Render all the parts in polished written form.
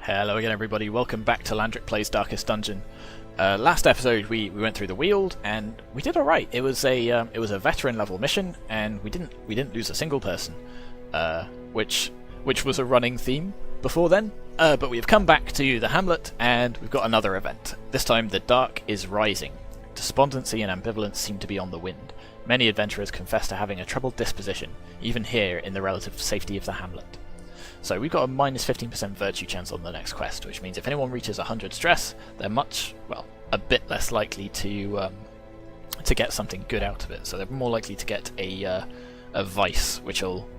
Hello again everybody, welcome back to Landric Plays Darkest Dungeon. Last episode we went through the Weald and we did alright. It was a veteran level mission and we didn't lose a single person. Which was a running theme before then. But we've come back to the hamlet and we've got another event. This time the dark is rising. Despondency and ambivalence seem to be on the wind. Many adventurers confess to having a troubled disposition, even here in the relative safety of the hamlet. So we've got a minus 15% virtue chance on the next quest, which means if anyone reaches 100 stress, they're a bit less likely to get something good out of it. So they're more likely to get a vice, which will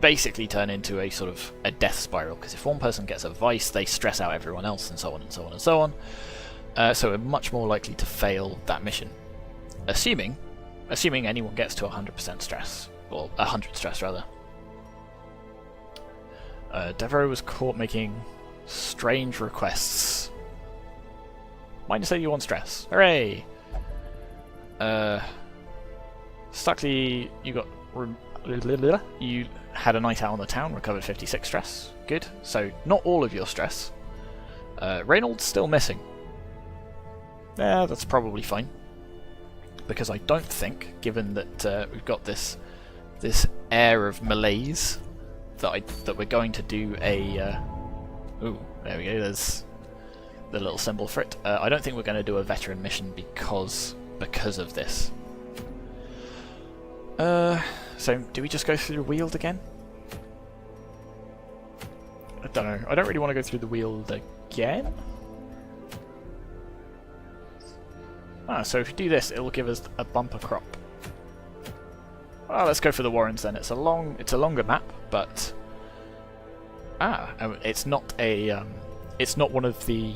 basically turn into a sort of a death spiral. Because if one person gets a vice, they stress out everyone else, and so on and so on and so on. So we're much more likely to fail that mission, assuming anyone gets to 100% stress, or 100 stress rather. Devereaux was caught making strange requests. Minus 81 stress. Hooray! Stuckley, you had a night out on the town, recovered 56 stress. Good. So, not all of your stress. Reynolds still missing. Yeah, that's probably fine. Because I don't think, given that we've got this air of malaise, that we're going to do a... ooh, there we go, there's the little symbol for it. I don't think we're going to do a veteran mission because of this. So, do we just go through the Weald again? I don't know. I don't really want to go through the Weald again. So if we do this, it'll give us a bumper crop. Well, let's go for the Warrens then. It's a longer map, but it's not one of the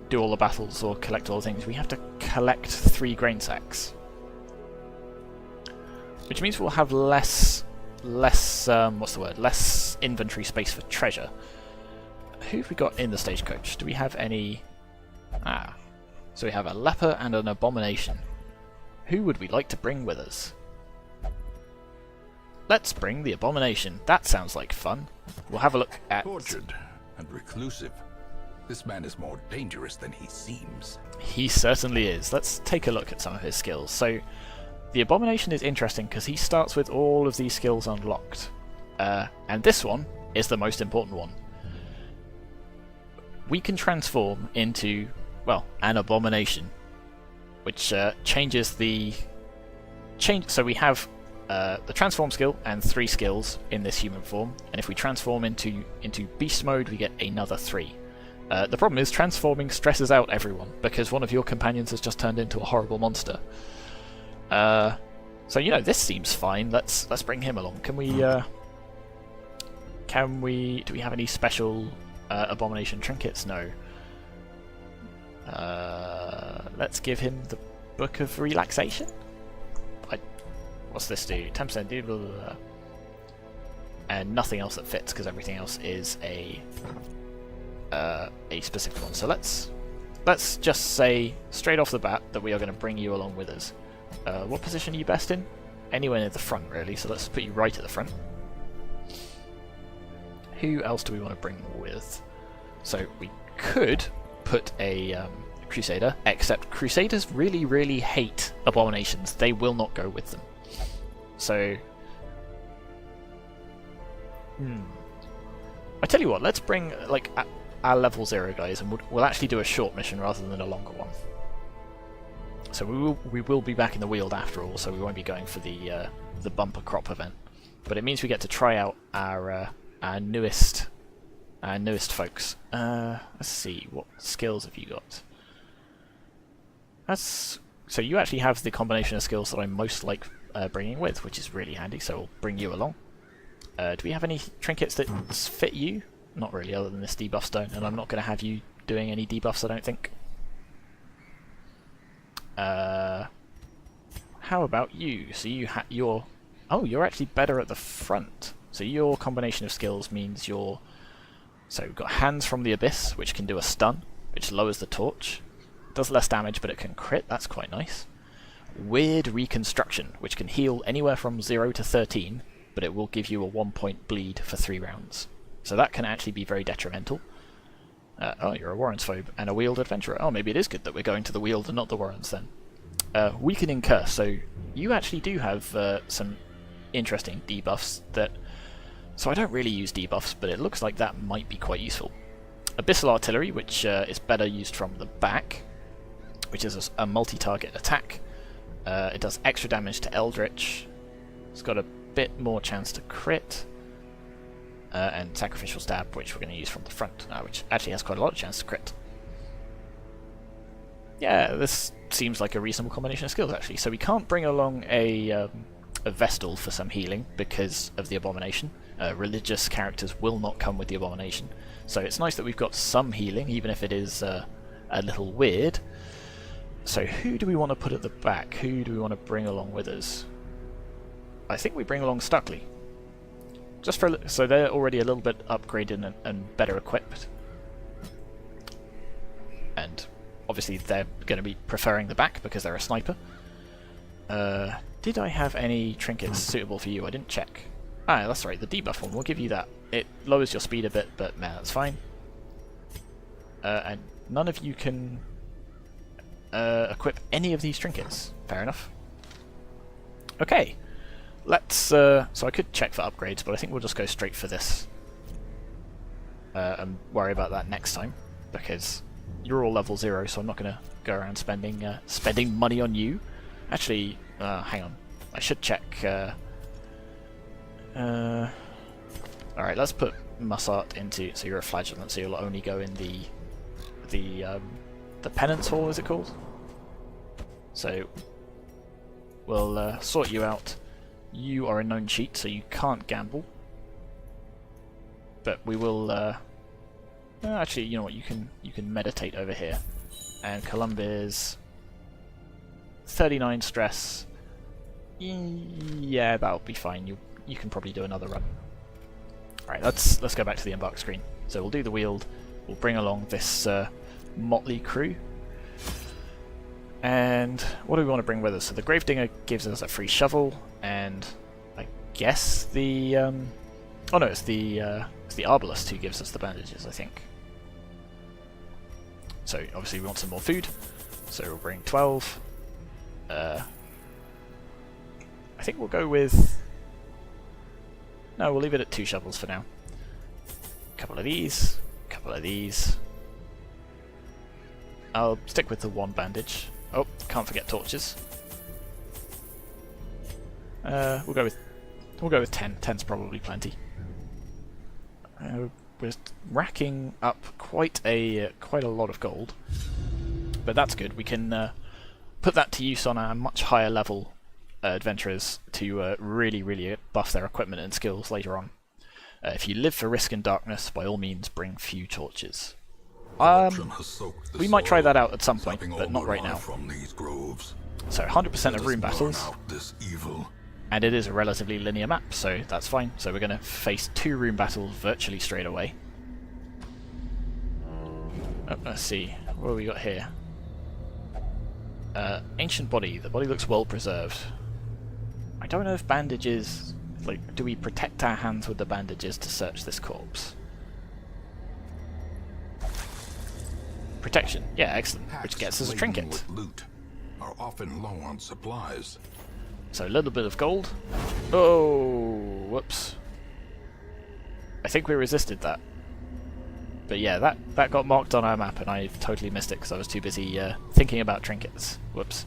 do all the battles or collect all the things. We have to collect 3 grain sacks, which means we'll have less inventory space for treasure. Who have we got in the stagecoach? Do we have any? So we have a leper and an abomination. Who would we like to bring with us? Let's bring the abomination. That sounds like fun. We'll have a look at... Tortured and reclusive. This man is more dangerous than he seems. He certainly is. Let's take a look at some of his skills. So, the abomination is interesting because he starts with all of these skills unlocked. And this one is the most important one. We can transform into, well, an abomination, which changes the... So we have the transform skill and 3 skills in this human form, and if we transform into beast mode we get another 3. The problem is transforming stresses out everyone because one of your companions has just turned into a horrible monster. So this seems fine. Let's bring him along. Do we have any special abomination trinkets? No. Let's give him the Book of Relaxation. What's this do? 10% do, blah, blah, blah. And nothing else that fits because everything else is a specific one. So let's just say straight off the bat that we are going to bring you along with us. What position are you best in? Anywhere near the front, really. So let's put you right at the front. Who else do we want to bring with? So we could put a Crusader, except Crusaders really, really hate abominations. They will not go with them. So, I tell you what, let's bring our level 0 guys, and we'll actually do a short mission rather than a longer one. So we will be back in the Weald after all, so we won't be going for the bumper crop event. But it means we get to try out our newest folks. Let's see, what skills have you got? So you actually have the combination of skills that I most like bringing with, which is really handy, so we'll bring you along. Do we have any trinkets that fit you? Not really, other than this debuff stone, and I'm not going to have you doing any debuffs, I don't think. How about you? So you're actually better at the front. So your combination of skills means you're... So we've got Hands from the Abyss, which can do a stun, which lowers the torch. Does less damage, but it can crit, that's quite nice. Weird Reconstruction, which can heal anywhere from 0 to 13, but it will give you a 1-point bleed for 3 rounds. So that can actually be very detrimental. Oh, you're a Warren's phobe and a Weald adventurer. Oh, maybe it is good that we're going to the Weald and not the Warrens then. Weakening Curse. So you actually do have some interesting debuffs that... So I don't really use debuffs, but it looks like that might be quite useful. Abyssal Artillery, which is better used from the back, which is a multi-target attack. It does extra damage to Eldritch. It's got a bit more chance to crit. And Sacrificial Stab, which we're going to use from the front, which actually has quite a lot of chance to crit. Yeah, this seems like a reasonable combination of skills, actually. So we can't bring along a Vestal for some healing because of the Abomination. Religious characters will not come with the Abomination. So it's nice that we've got some healing, even if it is a little weird. So who do we want to put at the back? Who do we want to bring along with us? I think we bring along Stuckley. Just for so they're already a little bit upgraded and better equipped. And obviously they're going to be preferring the back because they're a sniper. Did I have any trinkets suitable for you? I didn't check. Ah, that's right, the debuff one. We'll give you that. It lowers your speed a bit, but man, that's fine. And none of you can equip any of these trinkets. Fair enough. Okay, let's... so I could check for upgrades, but I think we'll just go straight for this. And worry about that next time, because you're all level 0, so I'm not going to go around spending money on you. Actually, hang on. I should check... Alright, let's put Mussart into... So you're a Flagellant, so you'll only go in the Penance Hall, is it called? So we'll sort you out. You are a known cheat, so you can't gamble. But we will... actually, you know what? You can meditate over here. And Columbus... 39 stress. Yeah, that'll be fine. You can probably do another run. Alright, let's go back to the embark screen. So we'll do the Weald. We'll bring along this motley crew. And what do we want to bring with us? So the Gravedinger gives us a free shovel, and I guess the oh no, it's the Arbalist who gives us the bandages, I think. So obviously we want some more food, so we'll bring 12. I think we'll go with... No, we'll leave it at 2 shovels for now. A couple of these, a couple of these. I'll stick with the 1 bandage. Oh, can't forget torches. We'll go with 10. 10's probably plenty. We're racking up quite a lot of gold, but that's good. We can put that to use on our much higher level adventurers to really buff their equipment and skills later on. If you live for risk and darkness, by all means bring few torches. We might try that out at some point, but not right now. So 100% of room battles, and it is a relatively linear map, so that's fine. So we're going to face 2 room battles virtually straight away. Oh, let's see, what have we got here? Ancient body. The body looks well preserved. I don't know if bandages... Like, do we protect our hands with the bandages to search this corpse? Protection. Yeah, excellent. Which gets us a trinket. With loot are often low on supplies. So a little bit of gold. Oh, whoops. I think we resisted that. But yeah, that got marked on our map and I totally missed it because I was too busy thinking about trinkets. Whoops.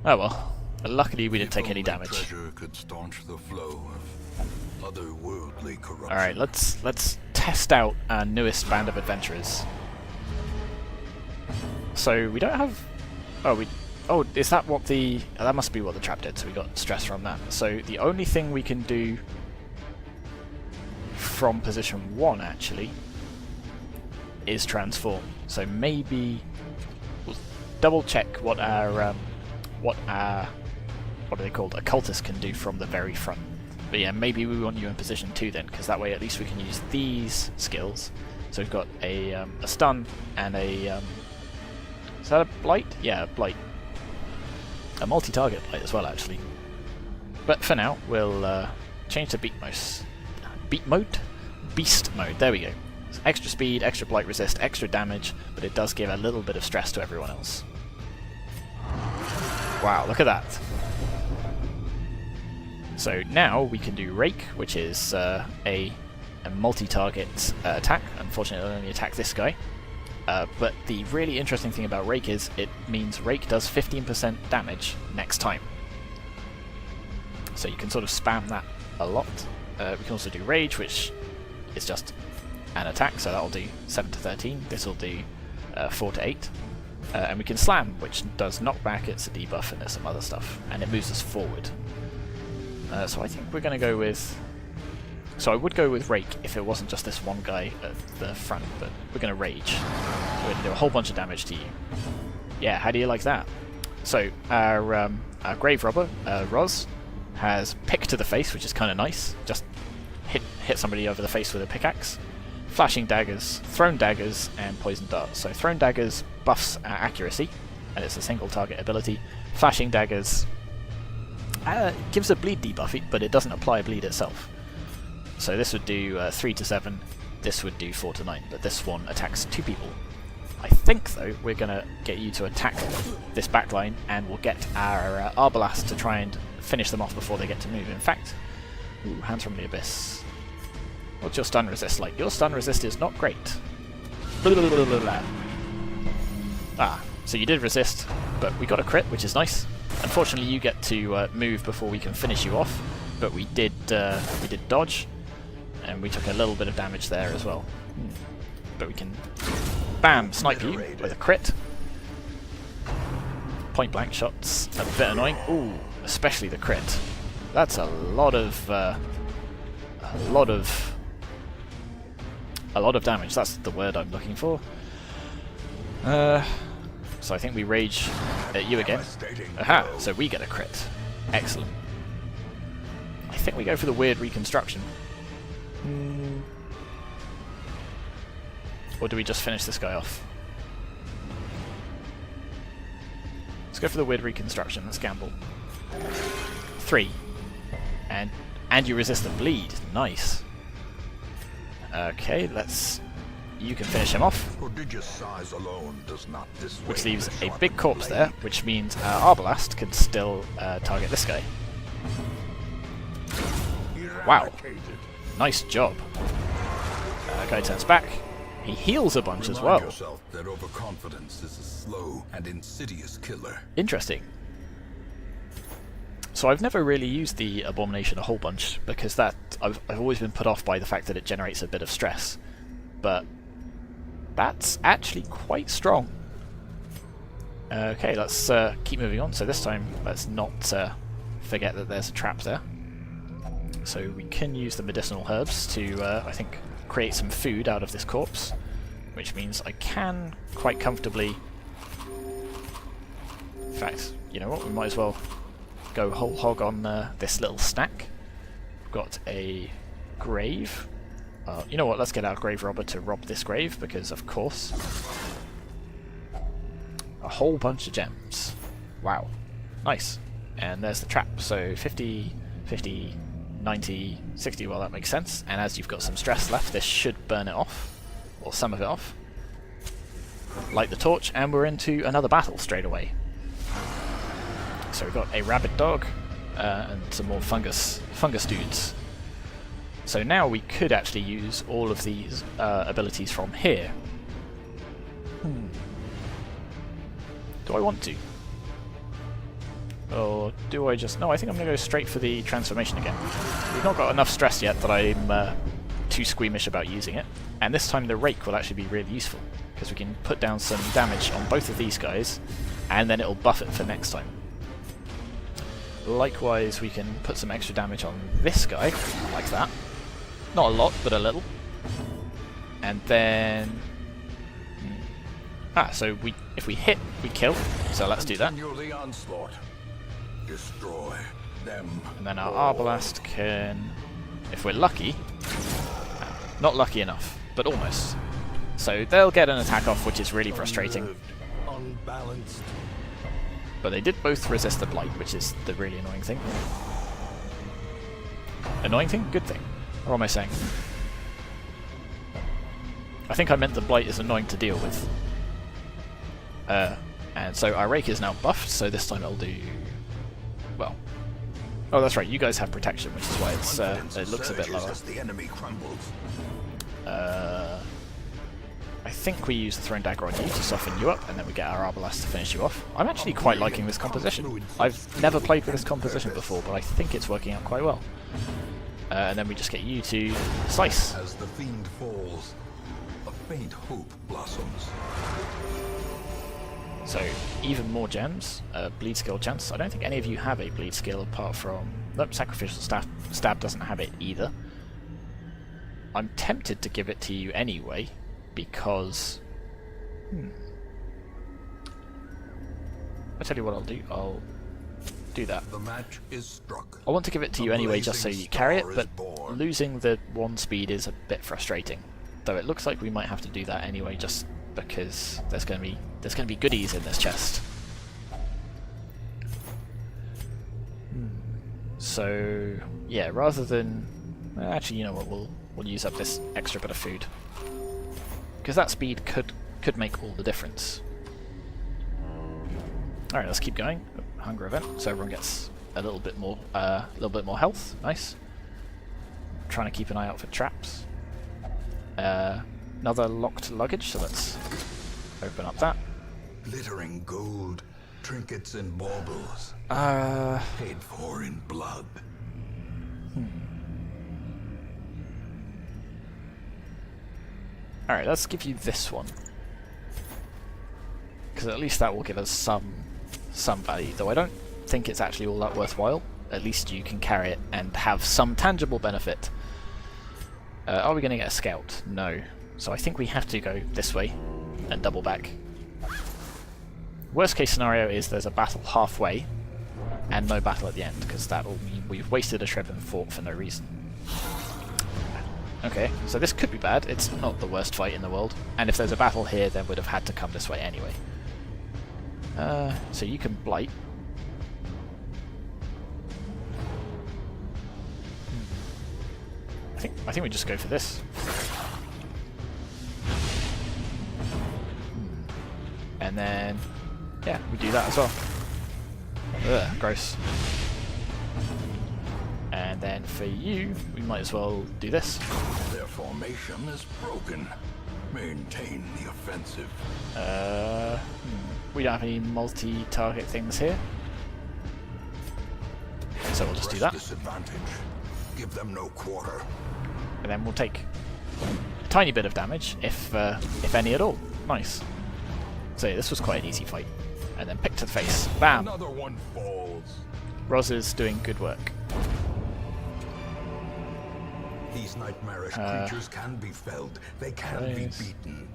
Oh well. Luckily we didn't take any damage. Could staunch the flow of otherworldly corruption. Alright, let's test out our newest band of adventurers. So we don't have... Oh, is that what the... that must be what the trap did, so we got stress from that. So the only thing we can do from position 1, actually, is transform. So maybe we'll double check what our... what are they called? Occultists can do from the very front. But yeah, maybe we want you in position 2 then, because that way at least we can use these skills. So we've got a stun and a... is that a blight? Yeah, a blight. A multi-target blight as well, actually. But for now, we'll change to beast mode. There we go. extra speed, extra blight resist, extra damage, but it does give a little bit of stress to everyone else. Wow, look at that. So now we can do Rake, which is a multi-target attack. Unfortunately, it'll only attack this guy. But the really interesting thing about Rake is it means Rake does 15% damage next time. So you can sort of spam that a lot. We can also do Rage, which is just an attack, so that'll do 7 to 13. This will do 4 to 8. And we can Slam, which does knockback, it's a debuff, and there's some other stuff. And it moves us forward. So I think we're going to go with... So I would go with Rake if it wasn't just this one guy at the front, but we're going to Rage. We're going to do a whole bunch of damage to you. Yeah, how do you like that? So our Grave Robber, Roz, has Pick to the face, which is kind of nice. Just hit somebody over the face with a pickaxe. Flashing Daggers, Thrown Daggers, and Poison Darts. So Thrown Daggers buffs our accuracy, and it's a single target ability. Flashing Daggers gives a bleed debuff, but it doesn't apply a bleed itself. So this would do 3 to 7, this would do 4 to 9, but this one attacks 2 people. I think, though, we're going to get you to attack this backline, and we'll get our Arbalast to try and finish them off before they get to move. In fact, ooh, Hands from the Abyss. What's your stun resist like? Your stun resist is not great. Ah, so you did resist, but we got a crit, which is nice. Unfortunately, you get to move before we can finish you off, but we did dodge, and we took a little bit of damage there as well. But we can, bam, snipe you with a crit. Point blank shots, a bit annoying. Ooh, especially the crit. That's a lot of damage. That's the word I'm looking for. So I think we rage at you again. Aha! So we get a crit. Excellent. I think we go for the weird reconstruction. Or do we just finish this guy off? Let's go for the weird reconstruction. Let's gamble. 3. And you resist the bleed. Nice. Okay, let's... You can finish him off. Prodigious size alone does not dissuade Which leaves the a sharp big corpse blade. there, which means our Arbalast can still target this guy. Wow. Nice job. Guy turns back. He heals a bunch as well. Remind yourself that overconfidence is a slow and insidious killer. Interesting. So I've never really used the Abomination a whole bunch, because that I've always been put off by the fact that it generates a bit of stress. But that's actually quite strong. Okay, let's keep moving on. So this time, let's not forget that there's a trap there. So we can use the medicinal herbs to, I think, create some food out of this corpse, which means I can quite comfortably... In fact, you know what, we might as well go whole hog on this little snack. We've got a grave. You know what, let's get our grave robber to rob this grave, because of course. A whole bunch of gems. Wow. Nice. And there's the trap. So 50, 50, 90, 60, well that makes sense. And as you've got some stress left, this should burn it off. Or some of it off. Light the torch, and we're into another battle straight away. So we've got a rabbit dog, and some more fungus dudes. So now we could actually use all of these abilities from here. Do I want to? Or do I just... No, I think I'm going to go straight for the transformation again. We've not got enough stress yet that I'm too squeamish about using it. And this time the rake will actually be really useful, because we can put down some damage on both of these guys, and then it'll buff it for next time. Likewise, we can put some extra damage on this guy, like that. Not a lot, but a little. And then... so if we hit, we kill. So let's do that. Continue the onslaught. Destroy them. And then our Arbalast can, if we're lucky... Not lucky enough, but almost. So they'll get an attack off, which is really frustrating. Unbalanced. But they did both resist the blight, which is the really annoying thing. Annoying thing? Good thing. Or am I saying? I think I meant the blight is annoying to deal with. And so our rake is now buffed, so this time it'll do... well... oh, that's right, you guys have protection, which is why it looks a bit lower. The enemy crumbles. I think we use the Thrown Dagger on you to soften you up, and then we get our Arbalest to finish you off. I'm actually quite liking this composition. I've never played with this composition before, but I think it's working out quite well. And then we just get you to slice. As the fiend falls, a faint hope blossoms. So, even more gems, bleed skill chance. I don't think any of you have a bleed skill apart from... nope, sacrificial stab doesn't have it either. I'm tempted to give it to you anyway, because... I'll tell you what I'll do. I'll do that. The match is struck. I want to give it to you anyway just so you carry it, but losing the 1 speed is a bit frustrating. Though it looks like we might have to do that anyway just because there's going to be goodies in this chest. So, yeah, rather than... actually, you know what, we'll use up this extra bit of food. Because that speed could make all the difference. Alright, let's keep going. Hunger event, so everyone gets a little bit more health. Nice. Trying to keep an eye out for traps. Another locked luggage, so let's open up that. Glittering gold, trinkets and baubles. Paid for in blood. Alright, let's give you this one. Because at least that will give us some value, though I don't think it's actually all that worthwhile. At least you can carry it and have some tangible benefit. Are we going to get a scout? No. So I think we have to go this way and double back. Worst case scenario is there's a battle halfway and no battle at the end, because that will mean we've wasted a trip and fought for no reason. Okay, so this could be bad. It's not the worst fight in the world, and if there's a battle here then we'd have had to come this way anyway. So you can blight. I think we just go for this. And then, yeah, we do that as well. Ugh, gross. And then for you, we might as well do this. Their formation is broken. Maintain the offensive. We don't have any multi-target things here. So we'll just do that. Disadvantage. Give them no quarter. And then we'll take a tiny bit of damage, if any at all. Nice. So yeah, this was quite an easy fight. And then pick to the face. Bam! Another one falls. Roz is doing good work. These nightmarish creatures can be felled. They can be beaten.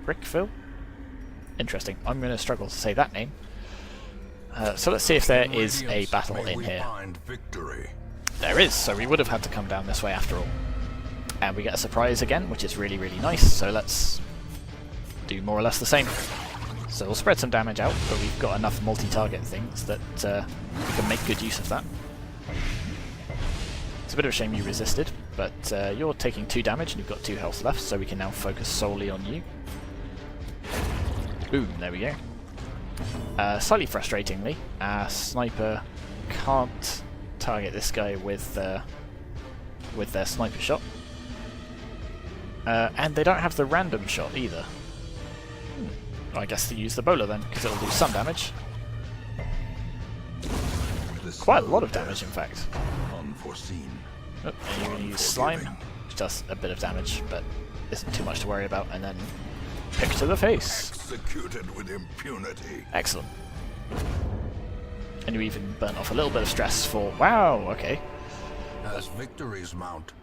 Brickville? Interesting. I'm going to struggle to say that name. So let's see if there is a battle in here. There is, so we would have had to come down this way after all. And we get a surprise again, which is really, really nice, so let's do more or less the same. So we'll spread some damage out, but we've got enough multi-target things that we can make good use of that. It's a bit of a shame you resisted, but you're taking 2 damage and you've got 2 health left, so we can now focus solely on you. Boom, there we go. Slightly frustratingly, our sniper can't target this guy with their sniper shot. And they don't have the random shot either. I guess they use the bowler then, because it'll do some damage. Quite a lot of damage, in fact. Unforeseen. Oh, and you're going to use slime, which does a bit of damage, but isn't too much to worry about. And then pick to the face. Executed with impunity. Excellent. And you even burnt off a little bit of stress for... wow, okay. As victories mount,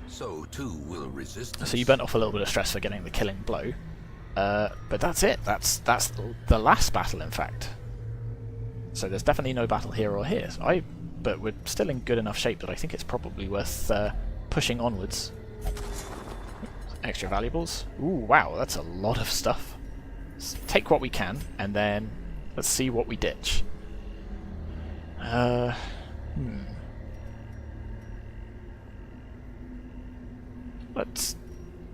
so too will resistance. So you burnt off a little bit of stress for getting the killing blow. But that's it. That's the last battle, in fact. So there's definitely no battle here or here. But we're still in good enough shape that I think it's probably worth pushing onwards. Extra valuables. Ooh, wow, that's a lot of stuff. Let's take what we can, and then let's see what we ditch. let's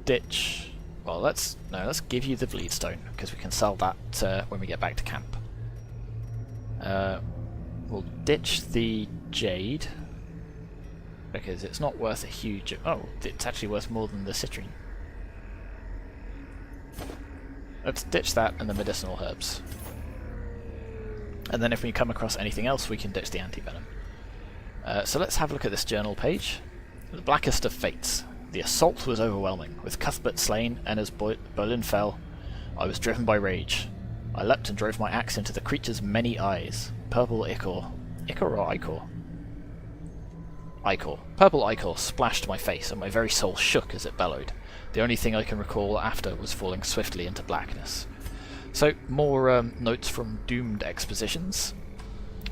ditch... Well, let's give you the Bleedstone, because we can sell that when we get back to camp. We'll ditch the Jade, because it's not worth a huge... Oh, it's actually worth more than the Citrine. Let's ditch that and the medicinal herbs. And then if we come across anything else, we can ditch the anti-venom. So let's have a look at this journal page. The blackest of fates. The assault was overwhelming. With Cuthbert slain and as Berlin fell, I was driven by rage. I leapt and drove my axe into the creature's many eyes. Purple ichor. Ichor or ichor? Ichor. Purple ichor splashed my face and my very soul shook as it bellowed. The only thing I can recall after was falling swiftly into blackness. So, more notes from Doomed Expositions.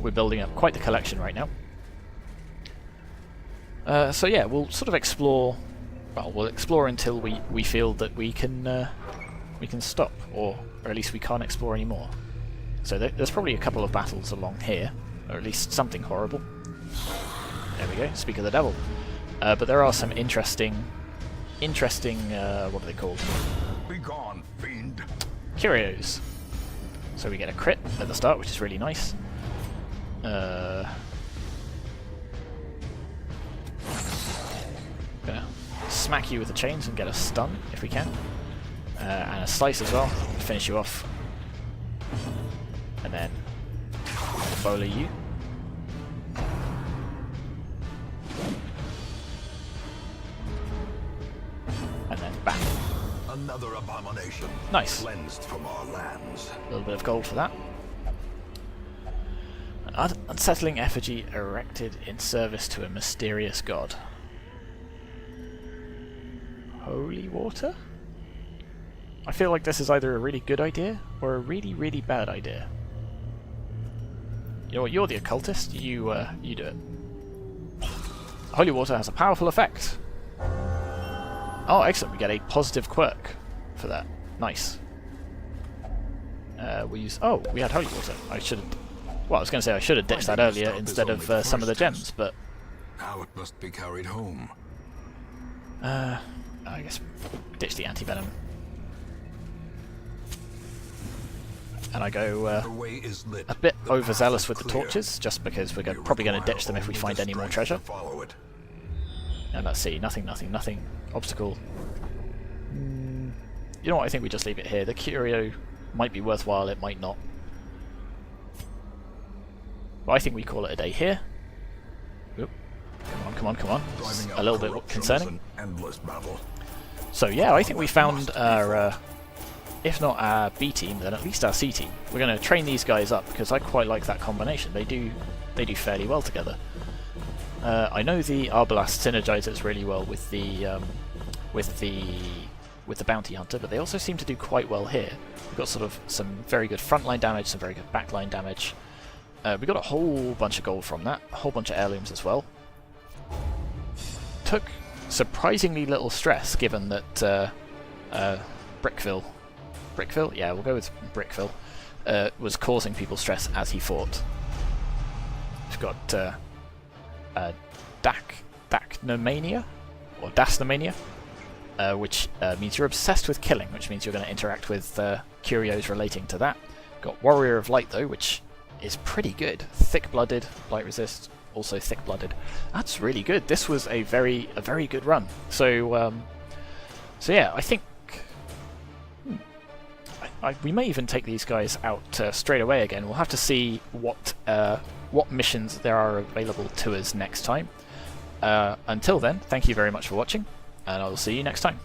We're building up quite the collection right now. So yeah, we'll sort of explore... Well, we'll explore until we feel that we can stop, or at least we can't explore anymore. So there's probably a couple of battles along here, or at least something horrible. There we go, speak of the devil. But there are some interesting, what are they called? Be gone, fiend. Curios. So we get a crit at the start, which is really nice. Gonna smack you with the chains and get a stun if we can. And a slice as well, to finish you off. And then bowler you. And then bam. Another abomination. Nice. Cleansed from our lands. A little bit of gold for that. An unsettling effigy erected in service to a mysterious god. Holy water? I feel like this is either a really good idea or a really, really bad idea. You know what, you're the occultist, you do it. Holy water has a powerful effect. Oh, excellent, we get a positive quirk for that. Nice. We use... Oh, we had holy water. I should have... Well, I was going to say I should have ditched that earlier instead of some of the gems, but... Now it must be carried home. I guess ditch the anti-venom. And I go a bit overzealous with the torches, just because we're probably going to ditch them if we find any more treasure. And let's see, nothing. Obstacle. You know what, I think we just leave it here. The curio might be worthwhile, it might not. But I think we call it a day here. Oop. Come on. It's a little bit concerning. So yeah, I think we found our, if not our B team, then at least our C team. We're going to train these guys up, because I quite like that combination. They do fairly well together. I know the Arbalast synergizes really well with the bounty hunter, but they also seem to do quite well here. We've got sort of some very good frontline damage, some very good backline damage. We got a whole bunch of gold from that, a whole bunch of heirlooms as well. Took surprisingly little stress, given that Brickville, yeah, we'll go with Brickville, was causing people stress as he fought. We've got Dacnomania, or Dasnomania, which means you're obsessed with killing, which means you're going to interact with curios relating to that. Got Warrior of Light though, which is pretty good. Thick-blooded, light resist, also thick-blooded. That's really good. This was a very good run. So yeah, I think we may even take these guys out straight away again. We'll have to see what missions there are available to us next time. Until then, thank you very much for watching, and I'll see you next time.